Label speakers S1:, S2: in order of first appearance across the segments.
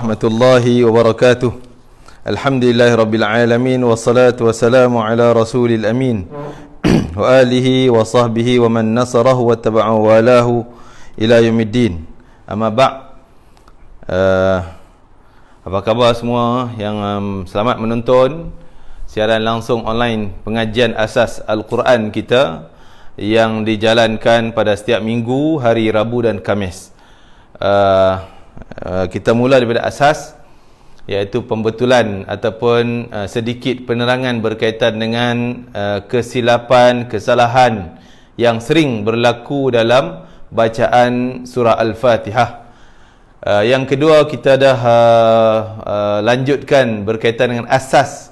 S1: warahmatullahi wabarakatuh. Alhamdulillahi rabbil alamin, wassalatu wassalamu ala rasulil amin wa alihi wa sahbihi wa man nasarahu wa taba'ahu walahu ila yaumiddin. Amma ba'. Apa khabar semua yang selamat menonton siaran langsung online pengajian asas Al-Quran kita yang dijalankan pada setiap minggu, hari Rabu dan Khamis. Kita mula daripada asas, iaitu pembetulan ataupun sedikit penerangan berkaitan dengan kesilapan, kesalahan yang sering berlaku dalam bacaan surah Al-Fatihah. Yang kedua, kita dah lanjutkan berkaitan dengan asas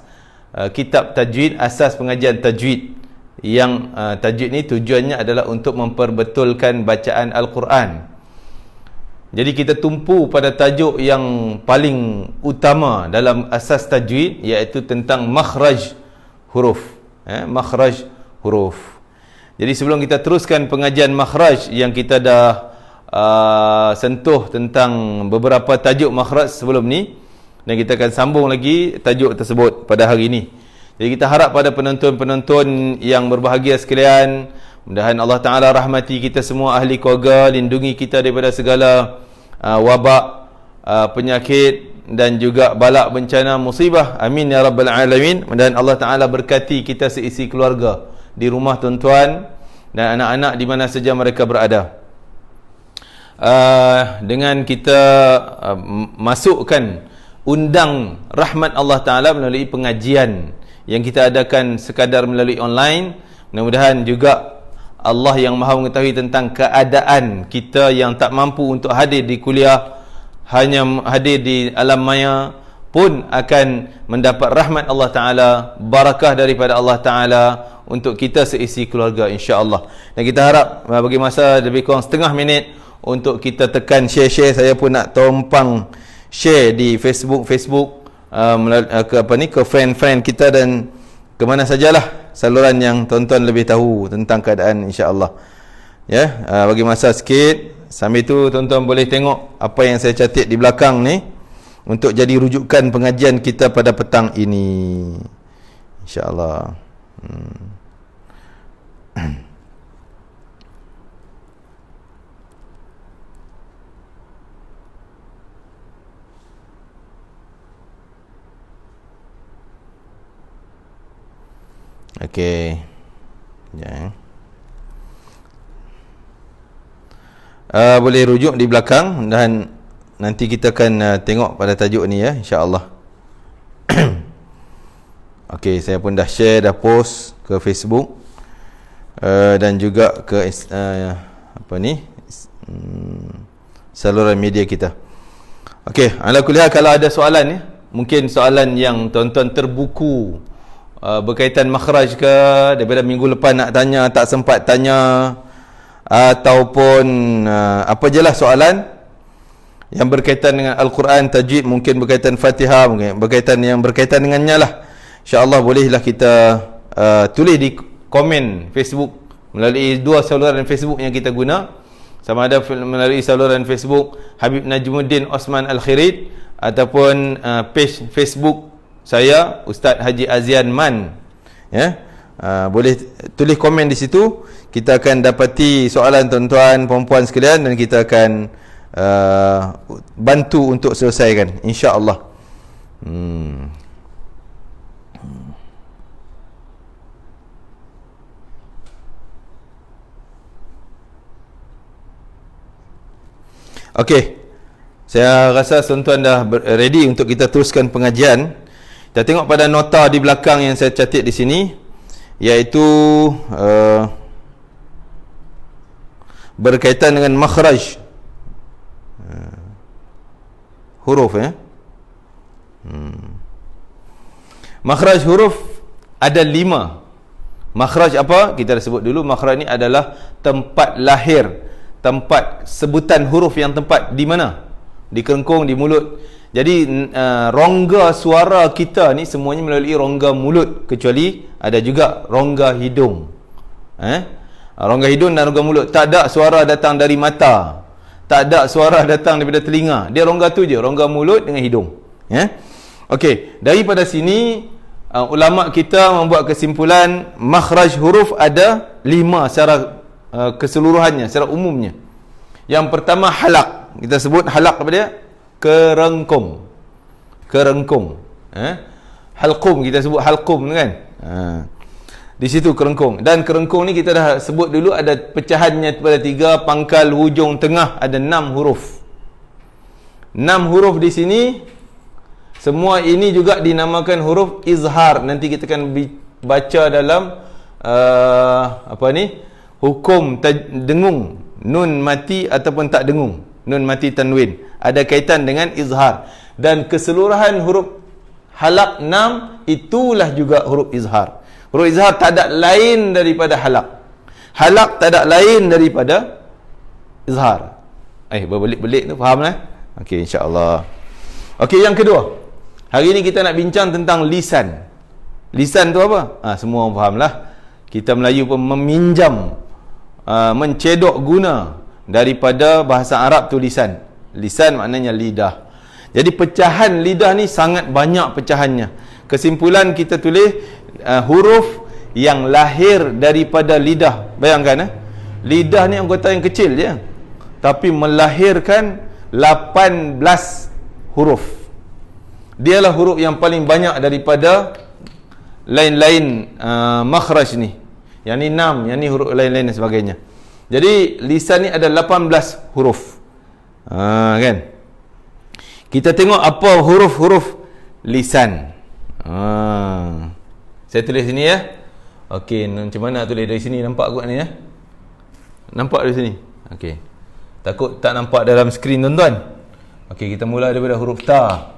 S1: kitab tajwid, asas pengajian tajwid, yang tajwid ni tujuannya adalah untuk memperbetulkan bacaan Al-Quran. Jadi kita tumpu pada tajuk yang paling utama dalam asas tajwid, iaitu tentang makhraj huruf. Makhraj huruf. Jadi sebelum kita teruskan pengajian makhraj, yang kita dah sentuh tentang beberapa tajuk makhraj sebelum ni, dan kita akan sambung lagi tajuk tersebut pada hari ini. Jadi kita harap pada penonton-penonton yang berbahagia sekalian, mudah-mudahan Allah Ta'ala rahmati kita semua, ahli keluarga, lindungi kita daripada segala wabak, penyakit dan juga balak, bencana, musibah. Amin ya rabbal alamin. Mudah-mudahan Allah Ta'ala berkati kita seisi keluarga, di rumah tuan-tuan dan anak-anak di mana saja mereka berada. Dengan kita masukkan undang rahmat Allah Ta'ala melalui pengajian yang kita adakan sekadar melalui online, mudah-mudahan juga Allah yang maha mengetahui tentang keadaan kita yang tak mampu untuk hadir di kuliah, hanya hadir di alam maya, pun akan mendapat rahmat Allah Ta'ala, barakah daripada Allah Ta'ala untuk kita seisi keluarga, insya-Allah. Dan kita harap bagi masa lebih kurang setengah minit untuk kita tekan share-share. Saya pun nak tumpang share di Facebook ke friend-friend kita dan ke mana sajalah saluran yang tuan-tuan lebih tahu tentang keadaan, insya-Allah. Ya, bagi masa sikit. Sambil tu tuan-tuan boleh tengok apa yang saya catat di belakang ni untuk jadi rujukan pengajian kita pada petang ini, insya-Allah. Okey. Ya. Boleh rujuk di belakang dan nanti kita akan tengok pada tajuk ni, ya, insya-Allah. Okey, saya pun dah share, dah post ke Facebook dan juga ke saluran media kita. Okey, ala kulli hal, kalau ada soalan ya, mungkin soalan yang tuan-tuan terbuku berkaitan makhraj ke, daripada minggu lepas nak tanya tak sempat tanya, ataupun apa jelah soalan yang berkaitan dengan Al-Quran, tajwid, mungkin berkaitan Fatihah, mungkin berkaitan dengannya lah, insya-Allah bolehlah kita tulis di komen Facebook melalui dua saluran Facebook yang kita guna, sama ada melalui saluran Facebook Habib Najmuddin Osman Al-Khirid ataupun page Facebook saya, Ustaz Haji Azian Man, ya. Boleh tulis komen di situ. Kita akan dapati soalan tuan-tuan, puan-puan sekalian, dan kita akan bantu untuk selesaikan, insya-Allah. Okey. Saya rasa tuan-tuan dah ready untuk kita teruskan pengajian. Kita tengok pada nota di belakang yang saya catat di sini, iaitu berkaitan dengan makhraj huruf, ya. Makhraj huruf ada 5. Makhraj apa? Kita dah sebut dulu. Makhraj ni adalah tempat lahir, tempat sebutan huruf yang tempat di mana? Di kerengkung, di mulut. Jadi rongga suara kita ni semuanya melalui rongga mulut, kecuali ada juga rongga hidung. Rongga hidung dan rongga mulut. Tak ada suara datang dari mata, tak ada suara datang daripada telinga. Dia rongga tu je, rongga mulut dengan hidung. Ya. Okey, daripada sini ulama kita membuat kesimpulan makhraj huruf ada 5 secara keseluruhannya, secara umumnya. Yang pertama halaq. Kita sebut halaq apa dia? Kerengkung. Kerengkung. Halqum, kita sebut halqum kan? Di situ kerengkung. Dan kerengkung ni kita dah sebut dulu ada pecahannya pada 3, pangkal, hujung, tengah, ada 6 huruf. 6 huruf di sini. Semua ini juga dinamakan huruf izhar. Nanti kita akan baca dalam hukum dengung, nun mati ataupun tak dengung, nun mati tanwin, ada kaitan dengan izhar. Dan keseluruhan huruf halaq 6 itulah juga huruf izhar. Huruf izhar tak ada lain daripada halaq. Halaq tak ada lain daripada izhar. Berbelit-belit tu faham lah? Okey, insya-Allah. Okey, yang kedua. Hari ni kita nak bincang tentang lisan. Lisan tu apa? Semua orang faham lah. Kita Melayu pun meminjam, mencedok guna daripada bahasa Arab tu lisan. Lisan maknanya lidah. Jadi pecahan lidah ni sangat banyak pecahannya. Kesimpulan kita tulis huruf yang lahir daripada lidah. Bayangkan lidah ni anggota yang kecil je, tapi melahirkan 18 huruf. Dialah huruf yang paling banyak daripada lain-lain makhraj ni. Yang ni 6, yang ni huruf lain-lain dan sebagainya. Jadi lisan ni ada 18 huruf. Kan? Kita tengok apa huruf-huruf lisan. Saya tulis sini ya. Okey, macam mana tulis dari sini? Nampak kot ni ya? Nampak dari sini? Okey. Takut tak nampak dalam skrin tuan-tuan. Okey, kita mula daripada huruf ta.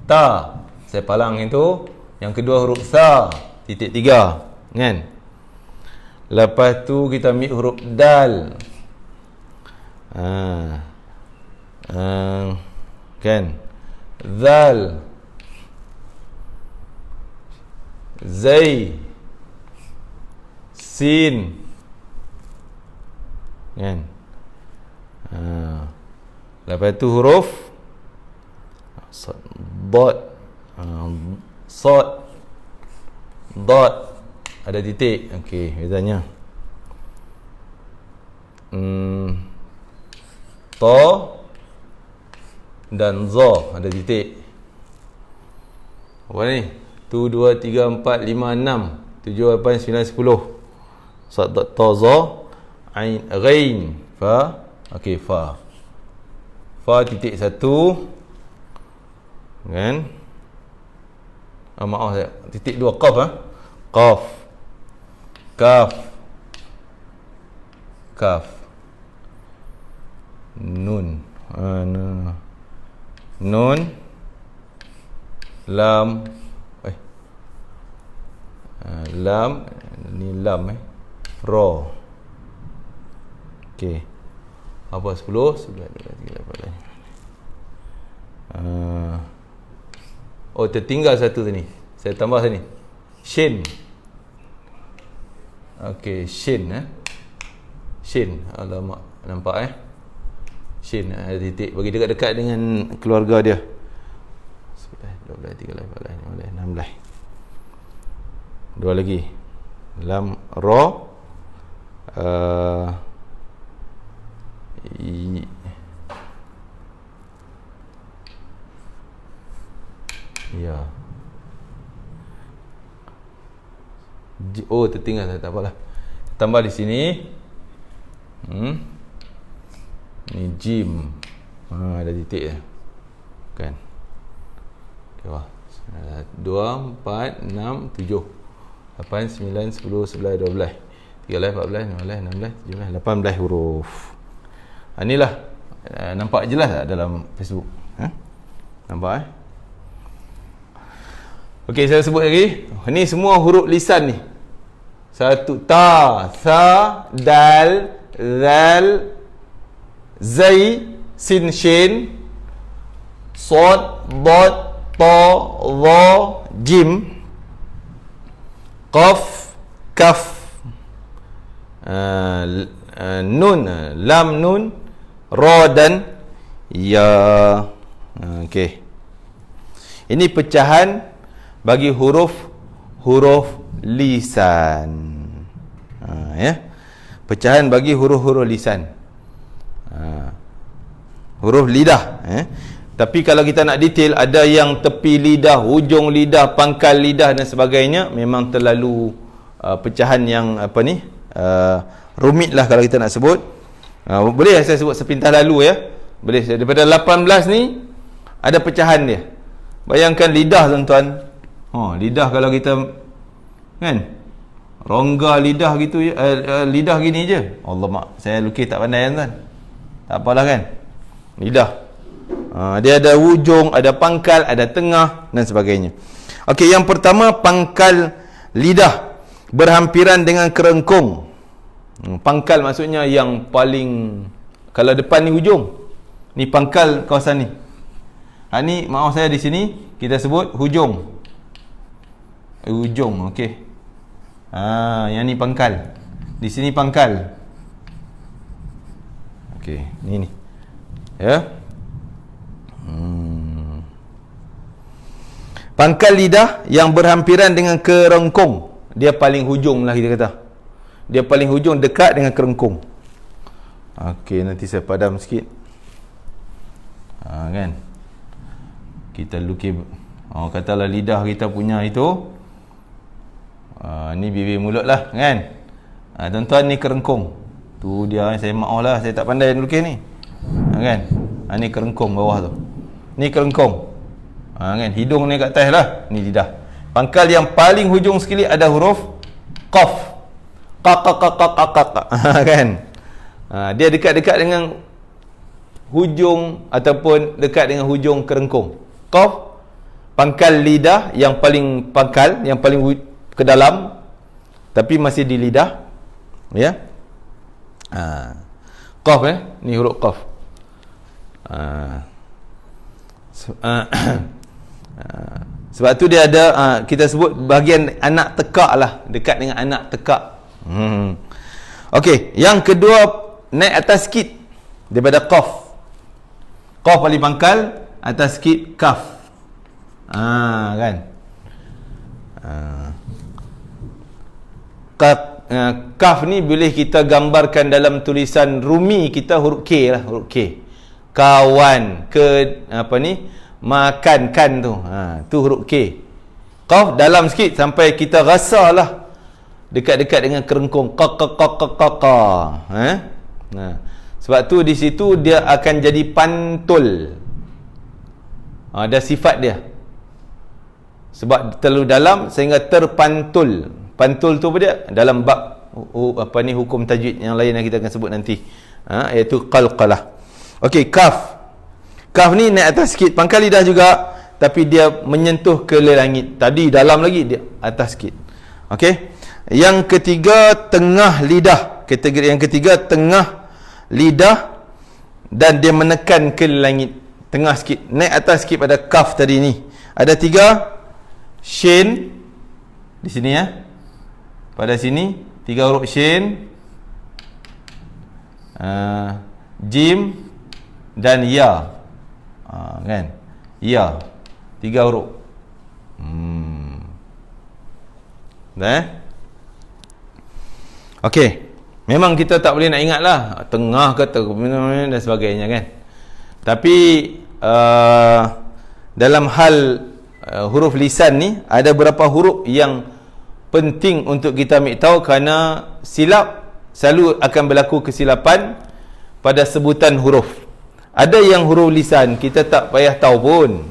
S1: Ta. Saya palang itu. Yang kedua huruf sa. Titik 3. Kan? Lepas tu kita ambil huruf dal. Kan? Zal. Zai. Sin. Kan? Lepas tu huruf dot. Sod. Dot. Ada titik. Okey, bezanya. To dan zo ada titik. Apa ni? 1 2 3 4 5 6 7 8 9 10. Sad ta za ain ghain fa. Okey, fa. Fa titik 1. Kan? Maaf saya. Titik 2 qaf Qaf. Kaf. Kaf. Nun. Nun. Lam. Lam. Ni lam Ra. Okey. Apa 10, 11, 12, 13, 14. Tertinggal satu sini. Saya tambah sini. Shin. Okey, shin Shin. Alamak, nampak Shin ada titik. Bagi dekat-dekat dengan keluarga dia. 11, 12, 13, 14, 15, 16. Dua lagi. Lam, ra. Ya. Tertinggal, tak apalah. Tambah di sini. Ni jim. Ada titik dia. Kan. Okey, wah. 2 4 6 7 8 9 10 11 12 13 14 15 16 17 18 huruf. Inilah nampak jelas tak dalam Facebook? Nampak Okey, saya sebut lagi. Ini semua huruf lisan ni. Satu, ta, sa, dal, zal, zai, sin, shin, sod, dot, ta, dha, jim, qaf, kaf, nun, lam, nun, ra dan ya. Okey. Ini pecahan bagi huruf lisan. Ya. Pecahan bagi huruf lisan. Huruf lidah. Tapi kalau kita nak detail, ada yang tepi lidah, hujung lidah, pangkal lidah dan sebagainya, memang terlalu pecahan yang rumit lah kalau kita nak sebut. Boleh saya sebut sepintas lalu ya. Boleh. Daripada 18 ni ada pecahan dia. Bayangkan lidah tuan-tuan. Lidah kalau kita kan rongga lidah gitu lidah gini je. Allah mak, saya lukis tak pandai tuan. Tak apalah kan. Lidah. Dia ada hujung, ada pangkal, ada tengah dan sebagainya. Okey, yang pertama pangkal lidah berhampiran dengan kerengkung. Pangkal maksudnya yang paling, kalau depan ni hujung, ni pangkal kawasan ni. Ni maaf saya di sini kita sebut hujung. Hujung, okey. Yang ni pangkal. Di sini pangkal. Okey, ni. Ya. Pangkal lidah yang berhampiran dengan kerengkung, dia paling hujung lah kita kata. Dia paling hujung dekat dengan kerengkung. Okey, nanti saya padam sikit. Kan. Kita lukis, katalah lidah kita punya itu. Ni bibir mulut lah kan. Tuan-tuan, ni kerengkung. Tu dia, saya maaf lah, saya tak pandai lukis ni. Kan. Ni kerengkung bawah tu. Ni kerengkung. Kan, hidung ni kat atas lah. Ni lidah. Pangkal yang paling hujung sekali ada huruf qaf. Kan. Dia dekat-dekat dengan hujung ataupun dekat dengan hujung kerengkung. Qaf, pangkal lidah yang paling pangkal, yang paling ke dalam, tapi masih di lidah. Ya. Qaf ni huruf qaf. Sebab tu dia ada kita sebut bahagian anak tekak lah, dekat dengan anak tekak. Okey, yang kedua naik atas sikit daripada qaf. Qaf paling pangkal, atas sikit kaf. Kan. Kaf ni boleh kita gambarkan dalam tulisan Rumi kita huruf K lah, huruf K. Kawan, makankan tu. Tu huruf K. Qaf dalam sikit sampai kita rasalah dekat-dekat dengan kerengkung. Sebab tu di situ dia akan jadi pantul. Ada sifat dia. Sebab terlalu dalam sehingga terpantul. Pantul tu apa dia? Dalam bab hukum tajwid yang lain yang kita akan sebut nanti. Iaitu qalqalah. Okey, kaf. Kaf ni naik atas sikit, pangkal lidah juga, tapi dia menyentuh ke langit. Tadi dalam lagi, dia atas sikit. Okey. Yang ketiga, tengah lidah. Kategori yang ketiga, tengah lidah dan dia menekan ke langit. Tengah sikit, naik atas sikit pada kaf tadi ni. Ada 3 shin di sini ya. Pada sini 3 huruf shin, jim dan ya. Kan? Ya. 3 huruf. Okey. Memang kita tak boleh nak ingat lah tengah ke dan sebagainya kan. Tapi dalam hal huruf lisan ni ada beberapa huruf yang penting untuk kita ambil tahu, kerana silap selalu akan berlaku kesilapan pada sebutan huruf. Ada yang huruf lisan kita tak payah tahu pun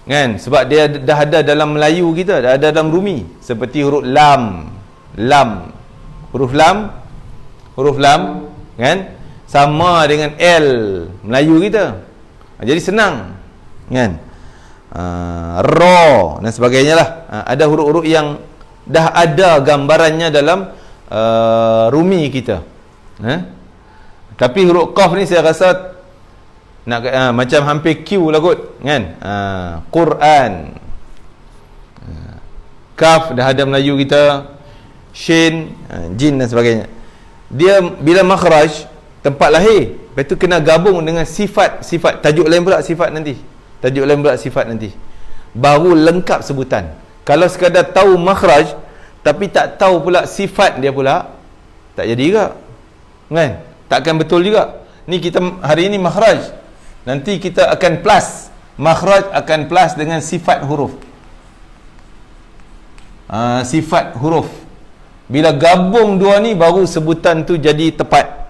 S1: kan, sebab dia dah ada dalam Melayu kita, dah ada dalam Rumi, seperti huruf lam. Huruf lam kan sama dengan L Melayu kita. Jadi senang kan. Ra dan sebagainya lah. Ada huruf-huruf yang dah ada gambarannya dalam Rumi kita. Tapi huruf qaf ni saya rasa nak macam hampir Q lah kot kan. Quran. Kaf dah ada Melayu kita. Shin, jin dan sebagainya. Dia bila makhraj, tempat lahir, Lepas tu kena gabung dengan sifat tajuk lain pula sifat nanti. Baru lengkap sebutan. Kalau sekadar tahu makhraj tapi tak tahu pula sifat dia pula, tak jadi juga. Kan? Takkan betul juga. Ni kita hari ini makhraj. Nanti kita akan plus. Makhraj akan plus dengan sifat huruf. Sifat huruf. Bila gabung dua ni baru sebutan tu jadi tepat.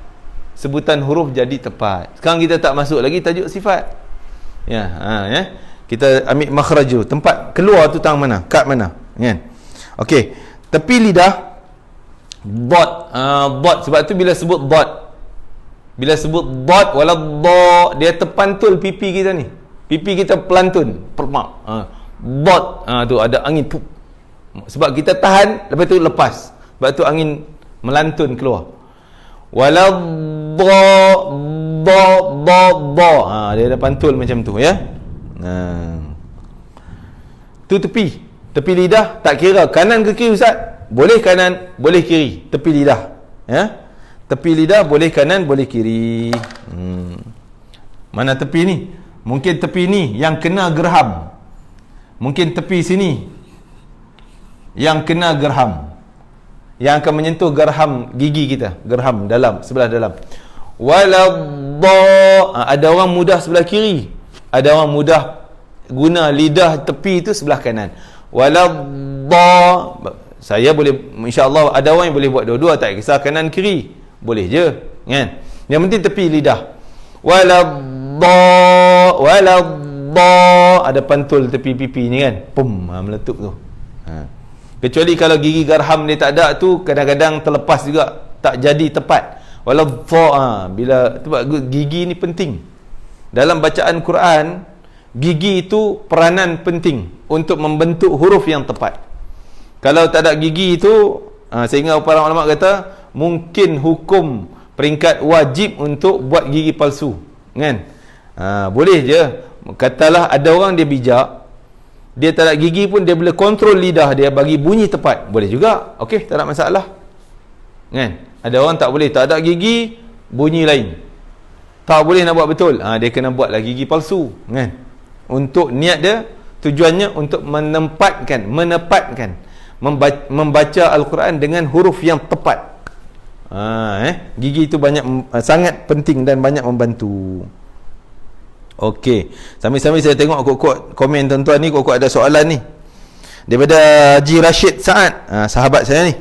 S1: Sebutan huruf jadi tepat. Sekarang kita tak masuk lagi tajuk sifat. Ya, kita ambil makhraj dulu. Tempat keluar tu tang mana? Kat mana? Kan? Okey. Tepi lidah dot. Dot sebab tu bila sebut dot. Bila sebut dot wala dha, dia terpantul pipi kita ni. Pipi kita pelantun. Permak. Dot. Tu ada angin. Pup. Sebab kita tahan, lepas tu lepas. Sebab tu angin melantun keluar. Wala dha. Dia ada pantul macam tu ya. Tu tepi lidah, tak kira kanan ke kiri ustaz. Boleh kanan, boleh kiri. Tepi lidah ya. Tepi lidah boleh kanan, boleh kiri. Mana tepi ni? Mungkin tepi ni yang kena gerham. Mungkin tepi sini yang kena gerham, yang akan menyentuh gerham gigi kita, gerham dalam, sebelah dalam. Waladha, ada orang mudah sebelah kiri, ada orang mudah guna lidah tepi itu sebelah kanan. Waladha, saya boleh, insya-Allah ada orang yang boleh buat dua-dua, tak kisah kanan kiri, boleh je kan. Yang penting tepi lidah. Waladha, ada pantul tepi pipi ni kan, pum, meletup tu. Kecuali kalau gigi garham dia tak ada tu, kadang-kadang terlepas juga, tak jadi tepat. Walau bila gigi ni penting dalam bacaan Quran. Gigi itu peranan penting untuk membentuk huruf yang tepat. Kalau tak ada gigi itu, sehingga para ulama kata mungkin hukum peringkat wajib untuk buat gigi palsu kan. Boleh je, katalah ada orang dia bijak, dia tak ada gigi pun dia boleh kontrol lidah dia bagi bunyi tepat, boleh juga. Okey, tak ada masalah kan. Ada orang tak boleh, tak ada gigi, bunyi lain, tak boleh nak buat betul. Dia kena buatlah gigi palsu kan. Untuk niat dia, tujuannya untuk menempatkan, membaca Al-Quran dengan huruf yang tepat. Gigi itu sangat penting dan banyak membantu. Okey, sambil-sambil saya tengok kok komen tuan-tuan ni, kok ada soalan ni daripada Haji Rashid Saad, sahabat saya ni.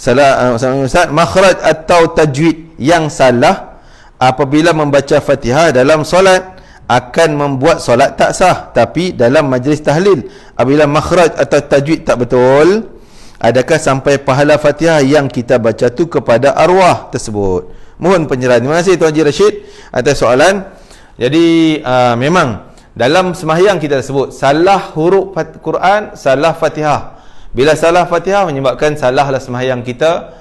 S1: Ustaz, makhraj atau tajwid yang salah apabila membaca Fatihah dalam solat akan membuat solat tak sah, tapi dalam majlis tahlil apabila makhraj atau tajwid tak betul, adakah sampai pahala Fatihah yang kita baca tu kepada arwah tersebut? Mohon pencerahan. Terima kasih Tuan Haji Rashid atas soalan. Jadi memang dalam sembahyang kita sebut salah huruf Quran, salah Fatihah. Bila salah Fatihah menyebabkan salahlah sembahyang kita,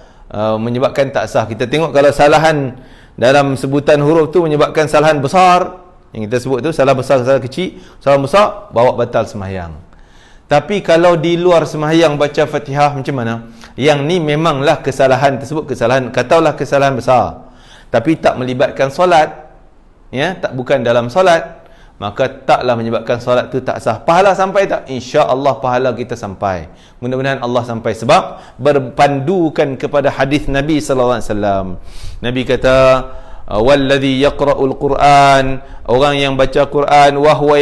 S1: menyebabkan tak sah. Kita tengok kalau salahan dalam sebutan huruf tu menyebabkan salahan besar, yang kita sebut tu salah besar, salah kecil. Salah besar bawa batal sembahyang. Tapi kalau di luar sembahyang baca Fatihah macam mana? Yang ni memanglah kesalahan tersebut, katakanlah kesalahan besar, tapi tak melibatkan solat, ya, tak, bukan dalam solat, maka taklah menyebabkan solat tu tak sah. Pahala sampai tak? Insya-Allah pahala kita sampai. Mudah-mudahan Allah sampai, sebab berpandukan kepada hadis Nabi sallallahu alaihi wasallam. Nabi kata, wallazi yaqra'ul Quran, orang yang baca Quran wa huwa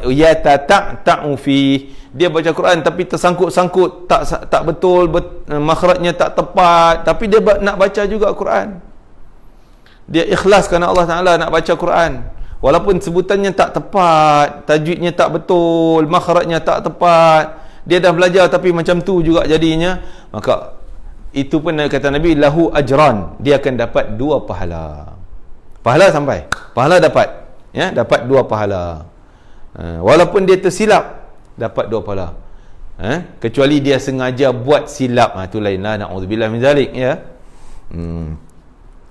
S1: yatata'u fi, dia baca Quran tapi tersangkut-sangkut, tak betul, makhrajnya tak tepat, tapi dia nak baca juga Quran. Dia ikhlas kerana Allah Taala nak baca Quran, walaupun sebutannya tak tepat, tajwidnya tak betul, makhrajnya tak tepat, dia dah belajar tapi macam tu juga jadinya, maka itu pun kata Nabi, lahu ajran, dia akan dapat 2 pahala. Pahala sampai, pahala dapat, ya, dapat 2 pahala. Walaupun dia tersilap, dapat 2 pahala. Kecuali dia sengaja buat silap, tu lainlah, na'udzubillah min zalik, ya.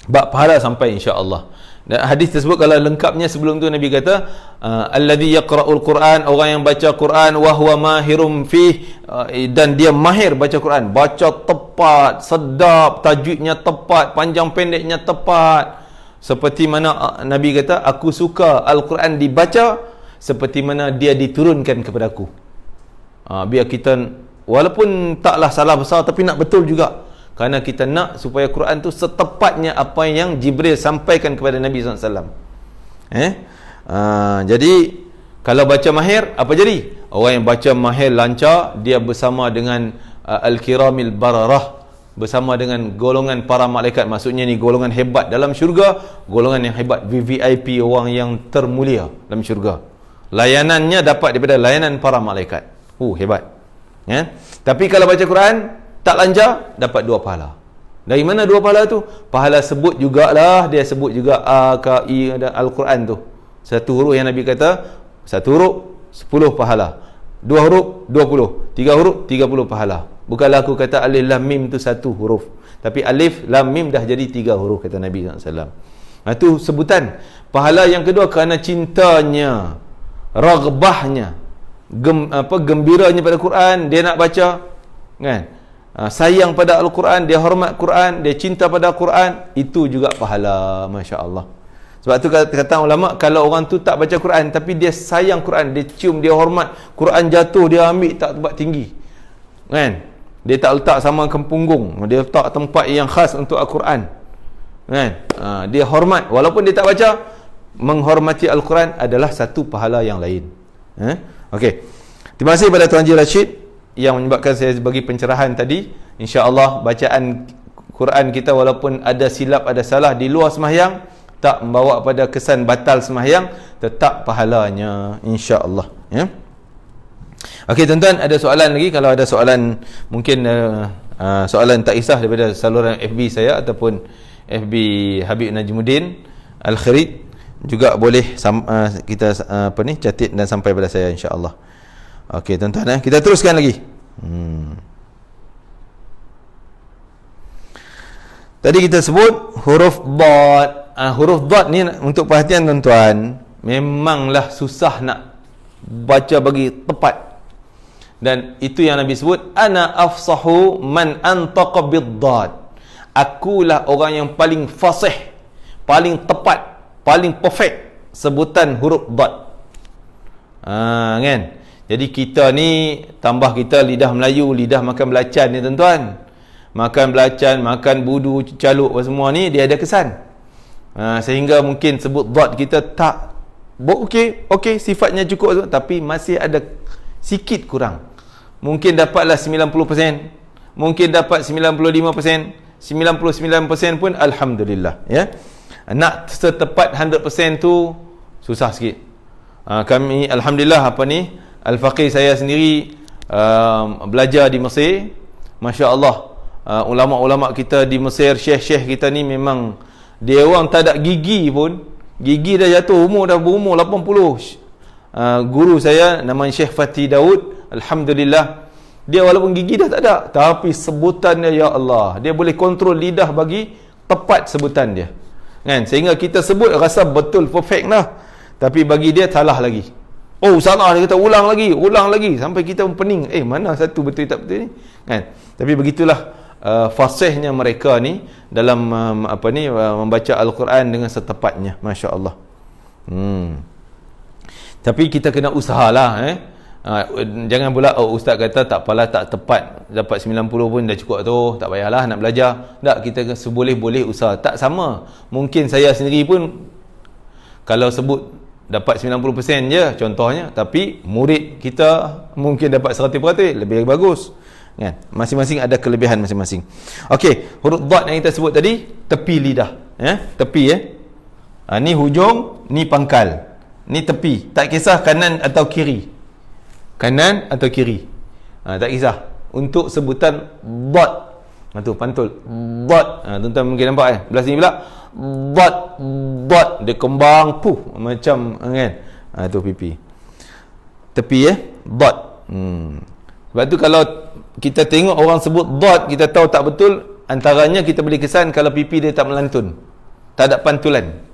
S1: Bab pahala sampai insya-Allah. Dan hadis tersebut kalau lengkapnya sebelum tu Nabi kata, alladzi yaqra'ul Quran, orang yang baca Quran wa huwa mahirum fih, dan dia mahir baca Quran, baca tepat, sedap, tajwidnya tepat, panjang pendeknya tepat, Seperti mana Nabi kata, aku suka Al-Quran dibaca seperti mana dia diturunkan kepada aku. Biar kita, walaupun taklah salah besar, tapi nak betul juga. Kerana kita nak supaya Quran tu setepatnya apa yang Jibril sampaikan kepada Nabi SAW. Jadi kalau baca mahir, apa jadi? Orang yang baca mahir lancar, dia bersama dengan Al-Kiramil Bararah, bersama dengan golongan para malaikat. Maksudnya ni golongan hebat dalam syurga, golongan yang hebat, VVIP, orang yang termulia dalam syurga. Layanannya dapat daripada layanan para malaikat. Hebat. Tapi kalau baca Quran tak lancar, dapat 2 pahala. Dari mana 2 pahala tu? Pahala sebut jugalah, dia sebut juga A, K, I dan Al-Quran tu. Satu huruf yang Nabi kata, satu huruf 10 pahala, 2 huruf 20, 3 huruf 30 pahala. Bukanlah aku kata alif lam mim tu 1 huruf, tapi alif lam mim dah jadi 3 huruf, kata Nabi SAW. Itu sebutan. Pahala yang kedua kerana cintanya, raghbahnya, gembiranya pada Quran, dia nak baca, kan? Sayang pada Al-Quran, dia hormat Quran, dia cinta pada Quran, itu juga pahala, masya-Allah. Sebab tu kata ulama, kalau orang tu tak baca Quran tapi dia sayang Quran, dia cium, dia hormat Quran, jatuh dia ambil tak tempat tinggi, kan? Dia tak letak sama ke punggung, dia letak tempat yang khas untuk Al-Quran, kan? Dia hormat walaupun dia tak baca. Menghormati Al-Quran adalah satu pahala yang lain. Okey. Terima kasih kepada Tuan Haji Rashid yang menyebabkan saya bagi pencerahan tadi. InsyaAllah bacaan Quran kita walaupun ada silap, ada salah di luar sembahyang, tak membawa pada kesan batal sembahyang, tetap pahalanya, insya-Allah, ya. Okey tuan-tuan, ada soalan lagi? Kalau ada soalan, mungkin soalan tak kisah daripada saluran FB saya ataupun FB Habib Najmuddin Al-Kharid, juga boleh kita catat dan sampai pada saya, insya-Allah. Okey tuan-tuan, kita teruskan lagi. Tadi kita sebut huruf dad. Huruf dad ni untuk perhatian tuan-tuan, memanglah susah nak baca bagi tepat. Dan itu yang Nabi sebut, ana afsahu man antaqa bid-dad. Akulah orang yang paling fasih, paling tepat, paling perfect sebutan huruf dad. Kan? Jadi kita ni, tambah kita lidah Melayu, lidah makan belacan ni tuan-tuan. Makan belacan, makan budu, caluk semua ni, dia ada kesan. Sehingga mungkin sebut dad kita tak okey, sifatnya cukup, tapi masih ada sikit kurang. Mungkin dapatlah 90%, mungkin dapat 95%, 99% pun alhamdulillah, ya. Nak setepat 100% tu susah sikit. Kami alhamdulillah Al-Faqih saya sendiri belajar di Mesir. Masya-Allah, ulama-ulama kita di Mesir, syekh-syekh kita ni memang dia orang tak ada gigi pun. Gigi dah jatuh, berumur 80. Guru saya namanya Syekh Fatih Daud, alhamdulillah, dia walaupun gigi dah tak ada, tapi sebutannya ya Allah, dia boleh kontrol lidah bagi tepat sebutan dia, kan? Sehingga kita sebut rasa betul, perfect lah, tapi bagi dia salah lagi. Salah, dia kata ulang lagi sampai kita pening, mana satu betul tak betul ni, kan? Tapi begitulah fasihnya mereka ni dalam membaca Al-Quran dengan setepatnya, masya-Allah. Tapi kita kena usahalah, jangan pula ustaz kata tak apalah, tak tepat, dapat 90 pun dah cukup tu, tak payahlah nak belajar. Tak, kita seboleh-boleh usaha. Tak sama, mungkin saya sendiri pun kalau sebut dapat 90% je contohnya, tapi murid kita mungkin dapat 100%, lebih bagus, kan? Masing-masing ada kelebihan masing-masing. Okey, huruf dad yang kita sebut tadi, tepi lidah, tepi, ni hujung, ni pangkal, ni tepi, tak kisah kanan atau kiri, tak kisah. Untuk sebutan dad, tu pantul dad, tuan-tuan mungkin nampak, belah sini pula dad, dia kembang macam, kan? Tu pipi, tepi, dad. Sebab tu kalau kita tengok orang sebut dad, kita tahu tak betul. Antaranya kita boleh kesan kalau pipi dia tak melantun, tak ada pantulan.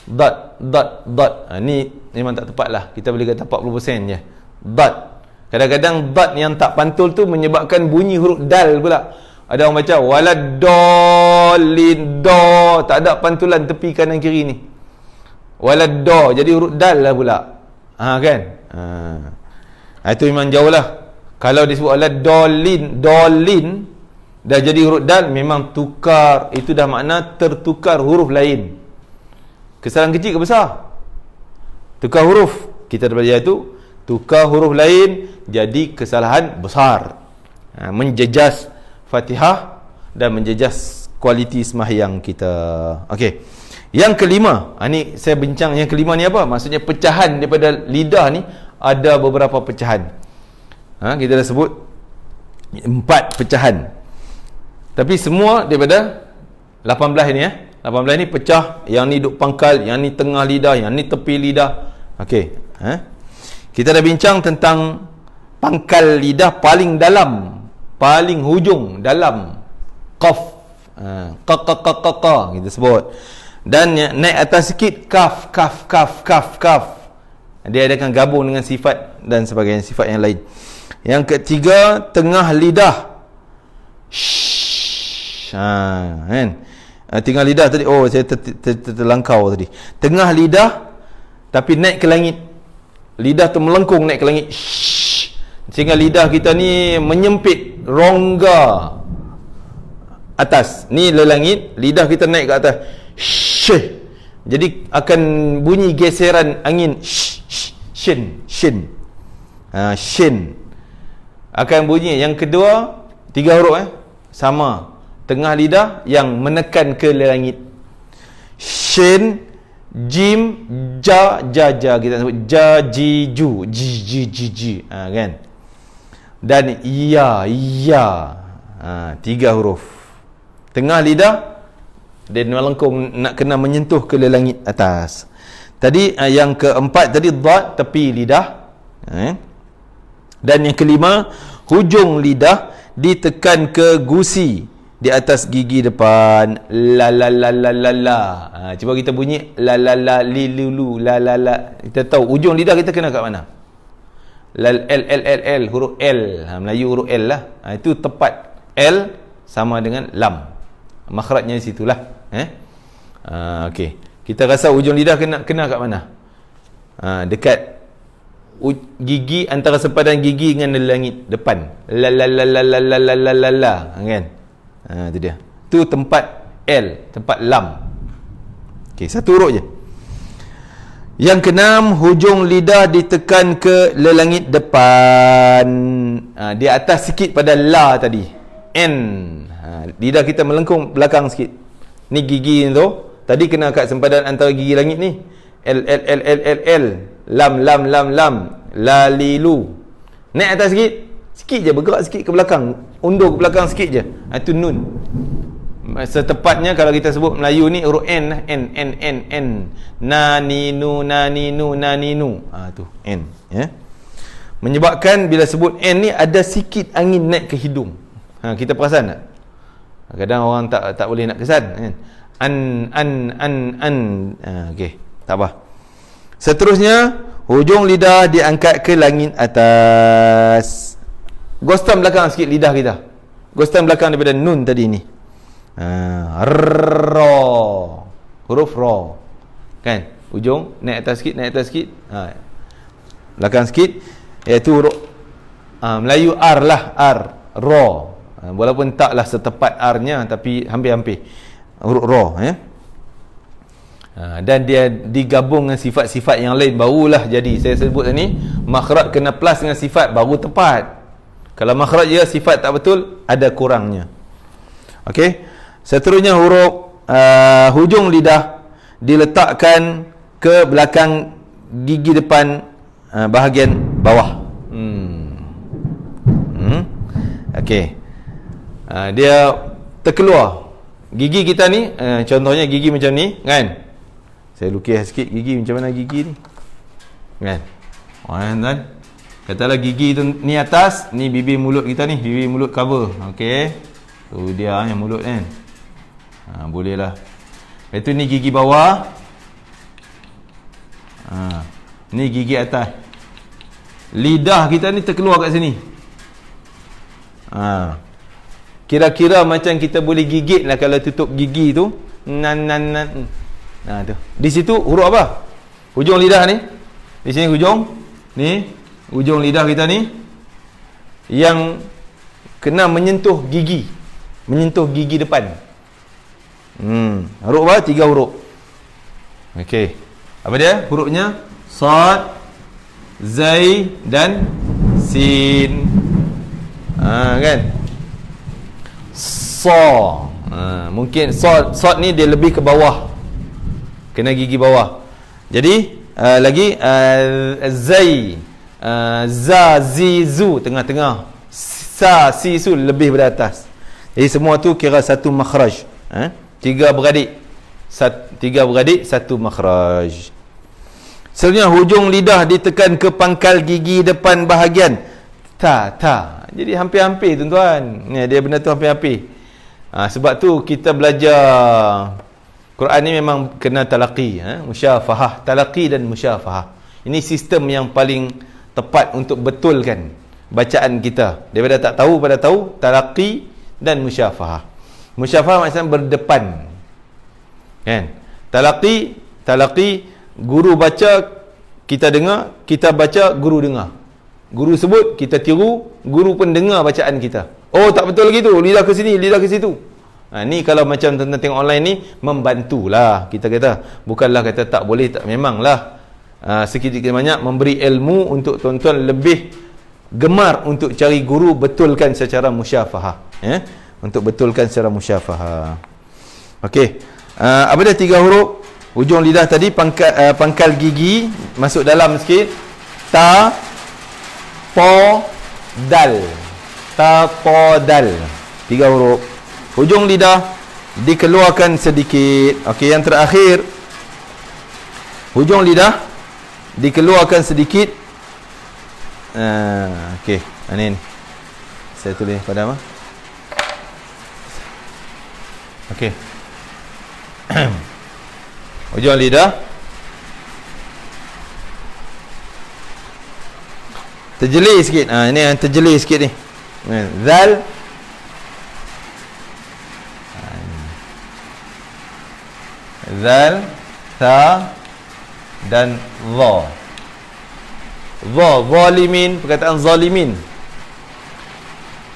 S1: Dad. Ni memang tak tepat lah, kita boleh kata 40% je. Dad, kadang-kadang dad yang tak pantul tu menyebabkan bunyi huruf dal pula. Ada orang baca waladdallin, do, tak ada pantulan tepi kanan kiri ni. Waladdo, jadi huruf dal lah pula. Kan? Itu memang jauh lah. Kalau disebut waladdallin, dolin dah jadi huruf dal, memang tukar, itu dah makna tertukar huruf lain. Kesalahan kecil ke besar? Tukar huruf. Kita dah belajar itu, tukar huruf lain jadi kesalahan besar. Menjejas Fatihah dan menjejas kualiti sembahyang kita. Okey. Yang kelima, ni saya bincang yang kelima ni apa? Maksudnya pecahan daripada lidah ni ada beberapa pecahan. Kita dah sebut 4 pecahan. Tapi semua daripada 18 ni 18 ni pecah, yang ni duk pangkal, yang ni tengah lidah, yang ni tepi lidah. Okey. Kita dah bincang tentang pangkal lidah paling dalam, paling hujung dalam, qaf. Qa kita sebut. Dan naik atas sikit kaf. Dia akan gabung dengan sifat dan sebagainya, sifat yang lain. Yang ketiga, tengah lidah. Kan? Tengah lidah tadi, saya terlangkau tadi. Tengah lidah tapi naik ke langit. Lidah tu melengkung naik ke langit. Sehingga lidah kita ni menyempit rongga atas. Ni lelangit, lidah kita naik ke atas. Jadi akan bunyi geseran angin. Shin. Shin. Akan bunyi. Yang kedua, 3 huruf sama. Tengah lidah yang menekan ke langit. Shin, jim, ja kita sebut ja, ji, ju, ji, kan? Dan ya. 3 huruf. Tengah lidah dia melengkung, nak kena menyentuh ke langit atas. Tadi yang keempat tadi dad, tepi lidah. Dan yang kelima, hujung lidah ditekan ke gusi di atas gigi depan. La. Cuba kita bunyi la li lu la. Kita tahu ujung lidah kita kena kat mana? L, huruf L. Melayu huruf L lah. Itu tepat. L sama dengan lam. Makhrajnya di situlah. Okey. Kita rasa ujung lidah kena kat mana? Dekat gigi, antara sepadan gigi dengan langit depan. La kan? Itu dia. Tu tempat L, tempat lam. Okey, satu huruf je. Yang keenam, hujung lidah ditekan ke lelangit depan. Di atas sikit pada la tadi. N. Lidah kita melengkung belakang sikit. Ni gigi tu. Tadi kena kat sempadan antara gigi langit ni. L. Lam. La, li, lu. Naik atas sikit. Sikit je, bergerak sikit ke belakang. Undur ke belakang sikit je. Itu nun. Setepatnya kalau kita sebut Melayu ni huruf N. Naninu. Tu N. Menyebabkan bila sebut N ni ada sikit angin naik ke hidung. Kita perasan tak? Kadang orang tak boleh nak kesan kan? Okey, tak apa. Seterusnya, hujung lidah diangkat ke langit atas. Gostam belakang sikit lidah kita. Gostam belakang daripada nun tadi ni. Ra. Huruf ra. Kan? Ujung naik atas sikit. Belakang sikit, iaitu huruf Melayu R lah, R. Ra. Walaupun taklah setepat R-nya, tapi hampir-hampir. Huruf ra, dan dia digabung dengan sifat-sifat yang lain, barulah jadi. Saya sebut tadi, makhraj kena plus dengan sifat baru tepat. Kalau makhraj dia sifat tak betul, ada kurangnya. Okey. Seterusnya huruf hujung lidah diletakkan ke belakang gigi depan bahagian bawah. Okey. Dia terkeluar. Gigi kita ni, contohnya gigi macam ni, kan? Saya lukis sikit gigi, macam mana gigi ni, kan? Dan katalah gigi tu ni atas, ni bibir mulut kita ni, bibir mulut cover. Okey, tu dia yang mulut kan. Boleh lah. Itu ni gigi bawah. Ni gigi atas. Lidah kita ni terkeluar kat sini. Kira-kira macam kita boleh gigit lah kalau tutup gigi tu. Nan. Tu. Di situ huruf apa? Hujung lidah ni. Di sini hujung. Ni hujung lidah kita ni yang kena menyentuh gigi. Menyentuh gigi depan. Huruf apa? 3 huruf. Okey. Apa dia? Hurufnya sad, zai dan sin. Kan? Sa. Mungkin sad ni dia lebih ke bawah. Kena gigi bawah. Jadi lagi zai, za, zi, zu tengah-tengah. Sa, si, su lebih pada atas. Jadi semua tu kira satu makhraj. 3 beradik. 3 beradik, 1 makhraj. Selanjutnya hujung lidah ditekan ke pangkal gigi depan bahagian. Ta. Jadi hampir-hampir tuan-tuan. Ni dia benda tu hampir-hampir. Sebab tu kita belajar Quran ni memang kena talaqi, musyafahah, talaqi dan musyafahah. Ini sistem yang paling tepat untuk betulkan bacaan kita. Daripada tak tahu pada tahu, talaqi dan musyafahah. Musyafahah maksudnya berdepan. Kan? Talaqi guru baca kita dengar, kita baca guru dengar. Guru sebut kita tiru, guru pun dengar bacaan kita. Oh tak betul lagi tu, lidah ke sini, lidah ke situ. Ni kalau macam tuan-tuan tengok online ni, membantulah kita kata. Bukanlah kata tak boleh, tak, memanglah sedikit banyak memberi ilmu untuk tuan-tuan lebih gemar untuk cari guru, betulkan secara musyafahah. Untuk betulkan secara musyafahah. Okey. Apa dia 3 huruf? Hujung lidah tadi, pangkal gigi masuk dalam sikit. Ta, po, dal. Ta, po, dal. 3 huruf. Hujung lidah dikeluarkan sedikit. Okey, yang terakhir, hujung lidah dikeluarkan sedikit. Okey, ini saya tulis pada apa? Okey. Hujung lidah terjeli sikit. Ini yang terjeli sikit ni. Zal, zal, ta dan dha. Dha, zalimin, perkataan zalimin.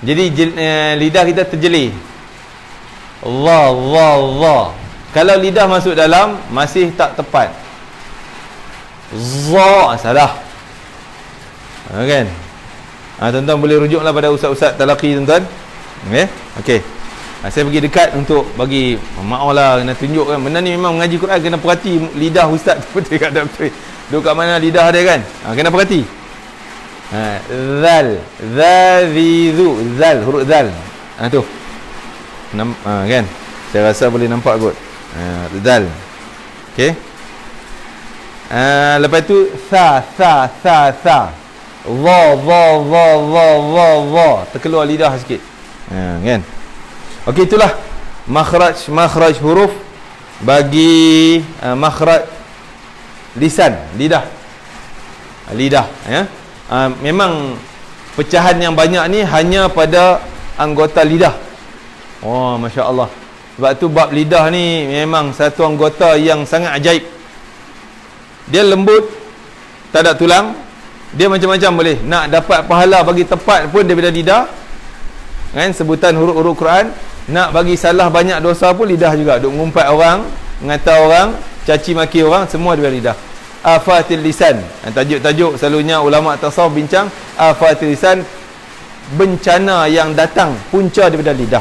S1: Jadi lidah kita terjeli. Dha. Kalau lidah masuk dalam masih tak tepat. Za salah. Kan? Tuan-tuan boleh rujuklah pada ustaz-ustaz talaqi tuan-tuan. Okey. Saya pergi dekat untuk bagi maaf lah, kena tunjuk kan. Benda ni memang mengaji Quran kena perhati lidah ustaz tu betul kat betul. Duduk kat mana lidah dia kan? Kena perhati. Zal, zazizu, zal, huruf zal. Tu. Kan? Saya rasa boleh nampak kot. Zal. Okey. Lepas tu sa. Dha. Terkeluar lidah sikit. Kan? Okey, itulah makhraj huruf bagi makhraj lisan, lidah. Memang pecahan yang banyak ni hanya pada anggota lidah. Oh, masya-Allah. Sebab tu bab lidah ni memang satu anggota yang sangat ajaib. Dia lembut, tak ada tulang. Dia macam-macam boleh. Nak dapat pahala bagi tepat pun daripada lidah. Kan, sebutan huruf-huruf Quran. Nak bagi salah banyak dosa pun lidah juga. Duk ngumpat orang, ngata orang, caci maki orang, semua daripada lidah. Afatil lisan. Tajuk-tajuk selalunya ulama tasawuf bincang afatil lisan, bencana yang datang punca daripada lidah.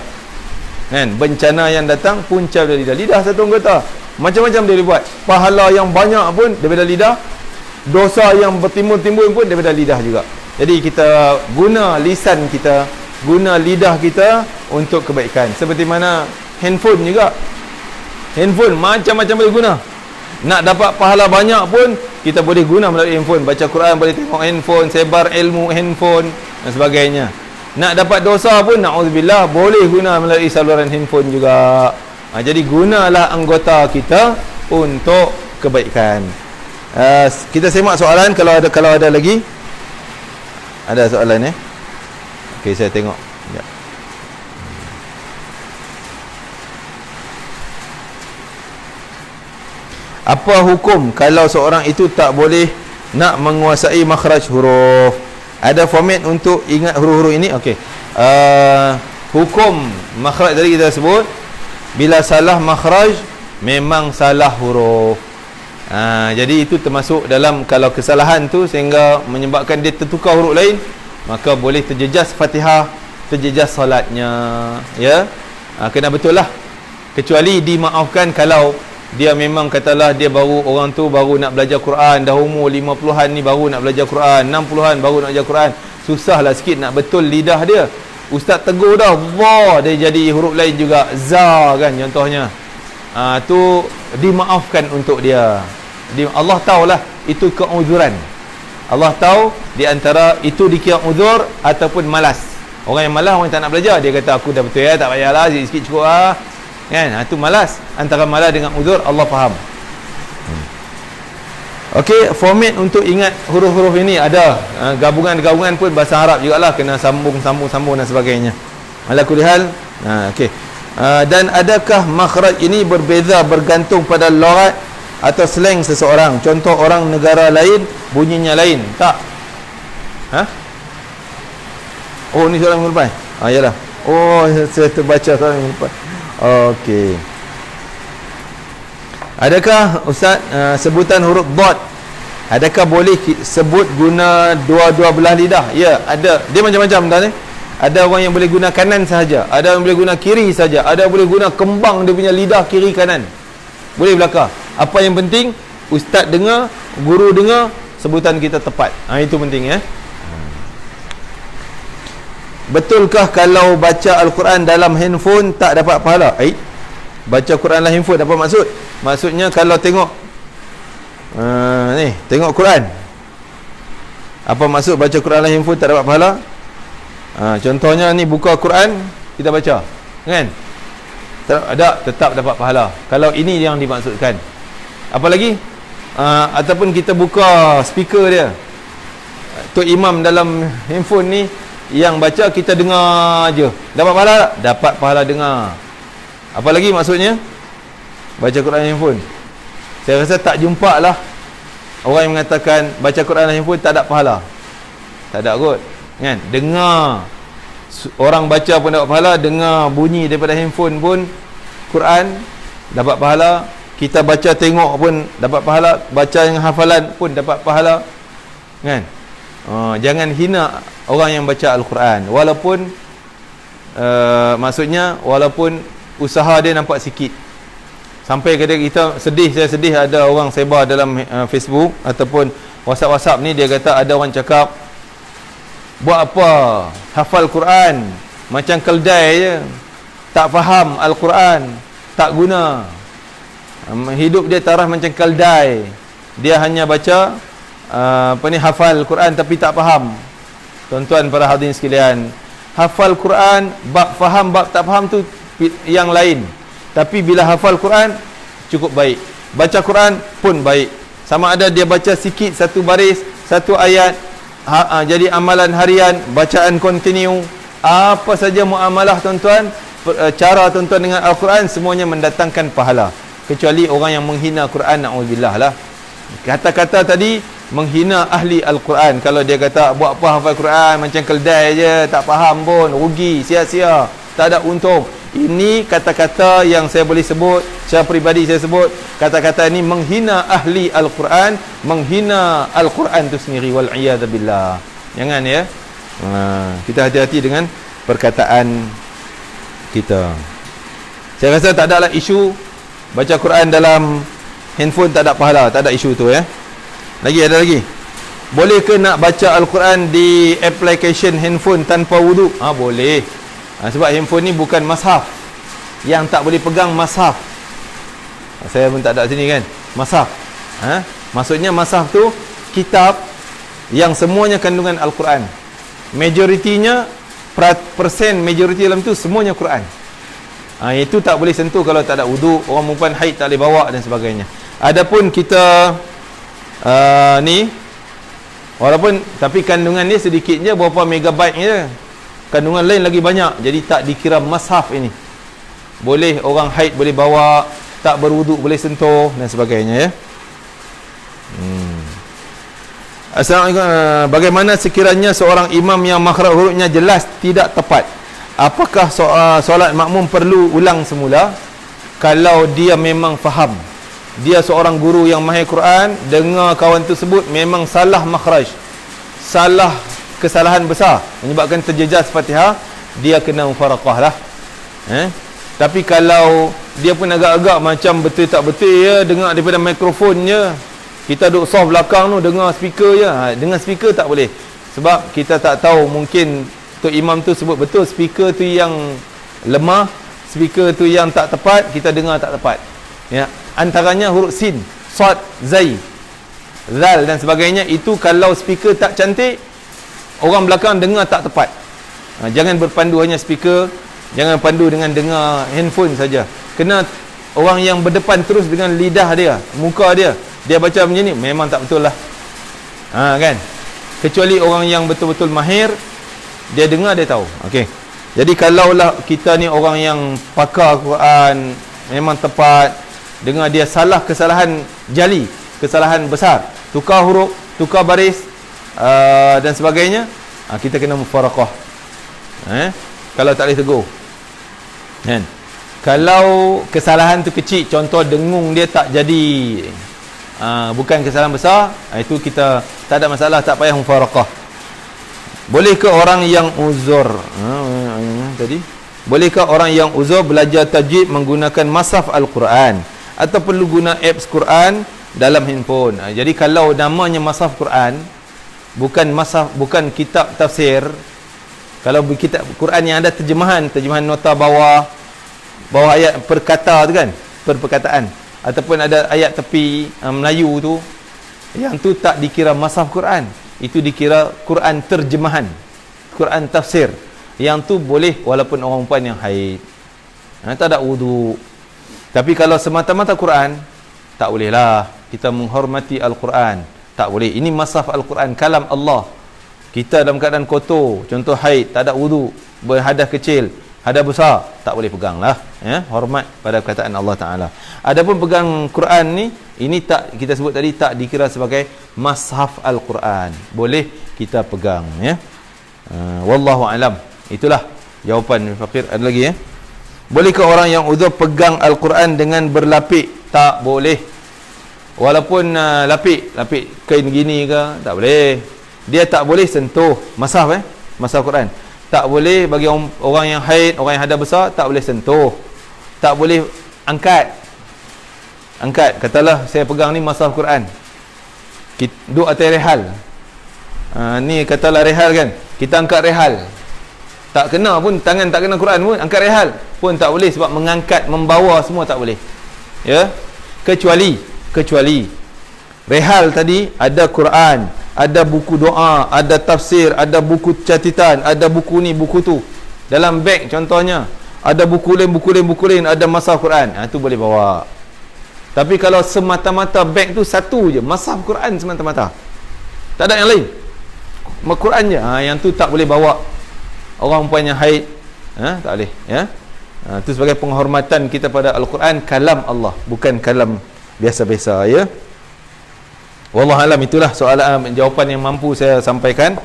S1: Kan, bencana yang datang punca daripada lidah. Lidah satu anggota. Macam-macam dia buat. Pahala yang banyak pun daripada lidah. Dosa yang bertimbul-timbul pun daripada lidah juga. Jadi kita guna lisan kita, guna lidah kita untuk kebaikan. Seperti mana handphone juga. Handphone macam-macam boleh guna. Nak dapat pahala banyak pun kita boleh guna melalui handphone. Baca Quran boleh tengok handphone, sebar ilmu handphone dan sebagainya. Nak dapat dosa pun na'udzubillah boleh guna melalui saluran handphone juga. Jadi gunalah anggota kita untuk kebaikan. Kita semak soalan kalau ada lagi. Ada soalan Okey, saya tengok. Ya. Apa hukum kalau seorang itu tak boleh nak menguasai makhraj huruf? Ada format untuk ingat huruf-huruf ini? Okey. Hukum makhraj tadi kita sebut, bila salah makhraj memang salah huruf. Jadi itu termasuk dalam, kalau kesalahan tu sehingga menyebabkan dia tertukar huruf lain, maka boleh terjejas Fatihah, terjejas solatnya, ya. Kena betul lah. Kecuali dimaafkan kalau dia memang katalah dia baru, orang tu baru nak belajar Quran, dah umur 50-an ni baru nak belajar Quran, 60-an baru nak belajar Quran, susahlah sikit nak betul lidah dia. Ustaz tegur dah, wah, dia jadi huruf lain juga, za kan contohnya. Tu dimaafkan untuk dia. Allah tahulah itu keuzuran. Allah tahu di antara itu dikira uzur ataupun malas. Orang yang malas, orang yang tak nak belajar, dia kata aku dah betul ya, tak payahlah, sikit cukup lah. Kan? Itu malas. Antara malas dengan uzur, Allah faham. Okey, format untuk ingat huruf-huruf ini ada. Gabungan-gabungan pun bahasa Arab jugalah, kena sambung dan sebagainya. Ala kulli hal, okey. Dan adakah makhraj ini berbeza bergantung pada loghat atau slang seseorang? Contoh orang negara lain bunyinya lain. Tak. Oh, ni soalan minggu lepas. Yalah. Oh, saya terbaca soalan minggu lepas. Okey. Adakah Ustaz sebutan huruf dot, adakah boleh sebut guna dua-dua belah lidah? Ya, ada. Dia macam-macam dah ni. Ada orang yang boleh guna kanan sahaja, ada yang boleh guna kiri saja, ada yang boleh guna kembang dia punya lidah kiri kanan. Boleh belakang. Apa yang penting ustaz dengar, guru dengar, sebutan kita tepat. Itu penting ya. Betulkah kalau baca Al-Quran dalam handphone tak dapat pahala? Baca Quran dalam handphone apa maksud? Maksudnya kalau tengok ni, tengok Quran. Apa maksud baca Quran dalam handphone tak dapat pahala? Contohnya ni, buka Quran kita baca, kan? Tetap dapat pahala. Kalau ini yang dimaksudkan. Apa lagi? Ataupun kita buka speaker dia, Tok Imam dalam handphone ni yang baca, kita dengar je, dapat pahala tak? Dapat pahala dengar. Apa lagi maksudnya baca Quran handphone? Saya rasa tak jumpa lah orang yang mengatakan baca Quran handphone tak ada pahala. Tak ada kot, kan? Dengar orang baca pun dapat pahala, dengar bunyi daripada handphone pun Quran dapat pahala, kita baca tengok pun dapat pahala, baca yang hafalan pun dapat pahala, kan? Jangan hina orang yang baca Al-Quran, walaupun maksudnya walaupun usaha dia nampak sikit. Sampai kadang kita sedih, saya sedih ada orang sebar dalam Facebook ataupun WhatsApp ni, dia kata ada orang cakap, buat apa hafal Quran macam keldai je, tak faham Al-Quran, tak guna, hidup dia taraf macam keldai, dia hanya baca hafal Quran tapi tak faham. Tuan-tuan para hadirin sekalian, hafal Quran, bab faham, bab tak faham tu yang lain. Tapi bila hafal Quran cukup baik, baca Quran pun baik. Sama ada dia baca sikit, satu baris, satu ayat, jadi amalan harian, bacaan kontinu, apa saja muamalah tuan-tuan, cara tuan-tuan dengan Al-Quran, semuanya mendatangkan pahala. Kecuali orang yang menghina Quran, na'udzubillah lah. Kata-kata tadi menghina ahli Al-Quran. Kalau dia kata buat apa hafal Quran macam keldai je, tak faham pun, rugi, sia-sia, tak ada untung. Ini kata-kata yang saya boleh sebut, secara peribadi saya sebut, kata-kata ini menghina ahli Al-Quran, menghina Al-Quran itu sendiri, wal'iyadzubillah. Jangan ya. Kita hati-hati dengan perkataan kita. Saya rasa tak ada lah isu baca Quran dalam handphone tak ada pahala, tak ada isu tu ya. Ada lagi. Boleh ke nak baca Al-Quran di application handphone tanpa wudu? Boleh. Sebab handphone ni bukan mushaf. Yang tak boleh pegang mushaf. Saya pun tak ada sini kan. Mushaf. Maksudnya mushaf tu kitab yang semuanya kandungan Al-Quran. Majoritinya, persen majoriti dalam tu semuanya Quran. Itu tak boleh sentuh kalau tak ada wudu. Orang perempuan haid tak boleh bawa dan sebagainya. Adapun kita ni, walaupun tapi kandungan ni sedikit je, berapa megabyte je, kandungan lain lagi banyak, jadi tak dikira mushaf ini. Boleh orang haid boleh bawa, tak berwuduk boleh sentuh dan sebagainya, ya. Assalamualaikum. Bagaimana sekiranya seorang imam yang makhraj hurufnya jelas tidak tepat? Apakah solat makmum perlu ulang semula? Kalau dia memang faham, dia seorang guru yang mahir Quran, dengar kawan tersebut memang salah makhraj, salah kesalahan besar menyebabkan terjejas Fatihah, dia kena mufaraqah lah. Tapi kalau dia pun agak-agak macam betul tak betul, ya, dengar daripada mikrofonnya, kita duduk soft belakang tu dengar speaker je, dengan speaker tak boleh, sebab kita tak tahu, mungkin Tok Imam tu sebut betul speaker tu yang lemah, speaker tu yang tak tepat, kita dengar tak tepat, ya. Antaranya huruf sin, sad, zai, zal dan sebagainya, itu kalau speaker tak cantik, orang belakang dengar tak tepat. Jangan berpandu hanya speaker, jangan pandu dengan dengar handphone saja. Kena orang yang berdepan terus dengan lidah dia, muka dia, dia baca macam ni, memang tak betul lah, kan. Kecuali orang yang betul-betul mahir, dia dengar, dia tahu. Okey. Jadi kalaulah kita ni orang yang pakar Quran, memang tepat, dengar dia salah kesalahan jali, kesalahan besar, tukar huruf, tukar baris, dan sebagainya, kita kena mufaraqah. Kalau tak boleh tegur, kan. Kalau kesalahan tu kecil, contoh dengung dia tak jadi, bukan kesalahan besar, itu kita tak ada masalah, tak payah mufaraqah. Bolehkah orang yang uzur tadi? Bolehkah orang yang uzur belajar tajwid menggunakan mushaf Al-Quran atau perlu guna apps Quran dalam handphone? Jadi kalau namanya mushaf Quran, bukan mushaf, bukan kitab tafsir. Kalau kitab Quran yang ada terjemahan nota bawah ayat perkata tu, kan, perkataan, ataupun ada ayat tepi Melayu tu, yang tu tak dikira mushaf Quran, itu dikira Quran terjemahan, Quran tafsir. Yang tu boleh walaupun orang perempuan yang haid, tak ada wudu. Tapi kalau semata-mata Quran, tak boleh lah. Kita menghormati Al-Quran, tak boleh. Ini mushaf Al-Quran, kalam Allah. Kita dalam keadaan kotor, contoh haid, tak ada wudu, berhadas kecil, hadas besar, tak boleh pegang lah, ya. Hormat pada perkataan Allah Ta'ala. Adapun pegang Quran ni, ini tak, kita sebut tadi, tak dikira sebagai mushaf Al-Quran. Boleh kita pegang, ya. Wallahu alam. Itulah jawapan Fakir. Ada lagi, ya. Bolehkah orang yang uzur pegang Al-Quran dengan berlapik? Tak boleh. Walaupun lapik kain gini ke, tak boleh. Dia tak boleh sentuh mushaf, mushaf Quran. Tak boleh bagi orang yang haid, orang yang hadas besar, tak boleh sentuh. Tak boleh angkat. Katalah saya pegang ni mushaf Quran, duduk atas rehal, ni katalah rehal, kan, kita angkat rehal, tak kena pun, tangan tak kena Quran pun, angkat rehal pun tak boleh, sebab mengangkat, membawa semua tak boleh, ya. Kecuali rehal tadi ada Quran, ada buku doa, ada tafsir, ada buku catatan, ada buku ni, buku tu. Dalam beg contohnya, ada buku lain, ada mushaf Quran, itu boleh bawa. Tapi kalau semata-mata beg tu satu je, mushaf Quran semata-mata, tak ada yang lain, Quran je, yang tu tak boleh bawa. Orang punya haid, tak boleh, ya. Itu sebagai penghormatan kita pada Al-Quran, kalam Allah, bukan kalam biasa-biasa, ya. Wallahu alam. Itulah soalan, jawapan yang mampu saya sampaikan,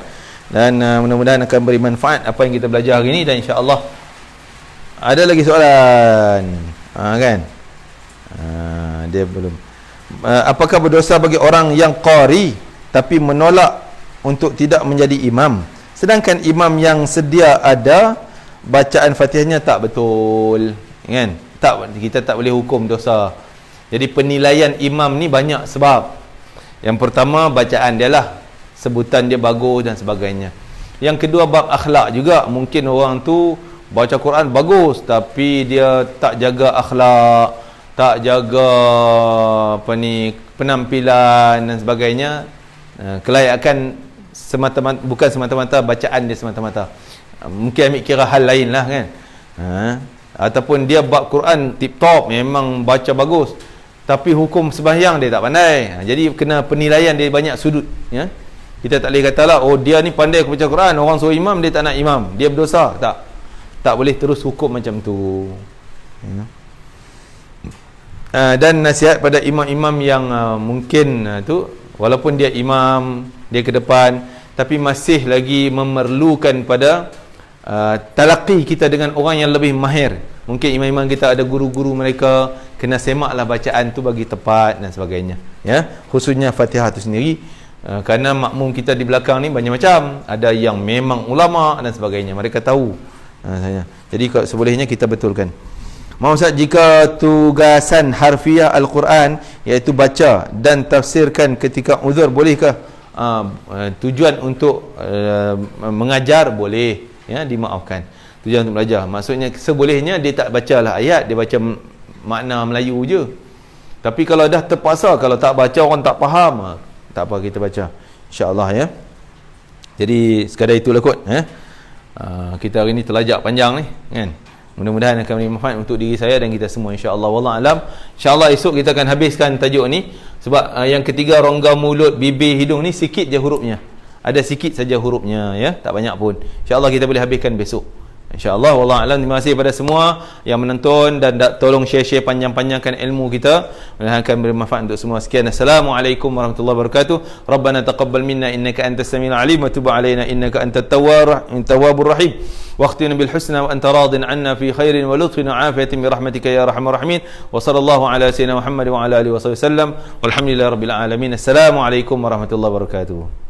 S1: dan mudah-mudahan akan beri manfaat apa yang kita belajar hari ini. Dan insya-Allah ada lagi soalan, kan. Dia belum. Apakah berdosa bagi orang yang qari tapi menolak untuk tidak menjadi imam, sedangkan imam yang sedia ada bacaan Fatihahnya tak betul, kan? Kita tak boleh hukum dosa. Jadi penilaian imam ni banyak sebab. Yang pertama, bacaan dia lah, sebutan dia bagus dan sebagainya. Yang kedua, bab akhlak juga. Mungkin orang tu baca Quran bagus, tapi dia tak jaga akhlak, tak jaga penampilan dan sebagainya. Kelayakan semata-mata, bukan semata-mata bacaan dia semata-mata, mungkin ambil kira hal lain lah, kan. Ataupun dia bab Quran tip-top, memang baca bagus, tapi hukum sembahyang dia tak pandai. Jadi kena penilaian dia banyak sudut, ya. Kita tak boleh katalah, oh dia ni pandai baca Quran, orang suruh imam dia tak nak imam, dia berdosa. Tak boleh terus hukum macam tu, ya. Dan nasihat pada imam-imam yang mungkin tu walaupun dia imam, dia ke depan, tapi masih lagi memerlukan pada talaqi kita dengan orang yang lebih mahir. Mungkin imam-imam kita ada guru-guru mereka, kena semaklah bacaan tu bagi tepat dan sebagainya, ya. Khususnya Fatihah tu sendiri, kerana makmum kita di belakang ni banyak macam, ada yang memang ulama dan sebagainya, mereka tahu. Jadi sebolehnya kita betulkan. Ustaz, jika tugasan harfiah Al-Quran iaitu baca dan tafsirkan ketika uzur, bolehkah? Tujuan untuk mengajar boleh, ya, dimaafkan. Tujuan untuk belajar, maksudnya sebolehnya dia tak bacalah ayat, dia baca makna Melayu je. Tapi kalau dah terpaksa, kalau tak baca orang tak faham, tak apa, kita baca, insya-Allah, ya. Jadi sekadar itulah kot, kita hari ni terlajak panjang ni, kan. Mudah-mudahan akan memberi manfaat untuk diri saya dan kita semua, insya-Allah. Wallahu alam. Insya-Allah esok kita akan habiskan tajuk ni, sebab yang ketiga, rongga mulut, bibir, hidung ni sikit je hurufnya. Ada sikit saja hurufnya, ya, tak banyak pun. Insya-Allah kita boleh habiskan besok, insya-Allah. Wallahu alam. Terima kasih pada semua yang menonton dan tolong share-share, panjang-panjangkan ilmu kita. Mudah-mudahan akan bermanfaat untuk semua. Sekian, assalamualaikum warahmatullahi wabarakatuh. Rabbana taqabbal minna innaka antas samiul alim wa tub alaina innaka antat tawwabur rahim. واختنا بالحسنى وأنت راض عنا في خير ولطف وعافية برحمتك يا أرحم الراحمين. وصلى الله على سيدنا محمد وعلى آله وصحبه وسلم والحمد لله رب العالمين. السلام عليكم ورحمة الله وبركاته.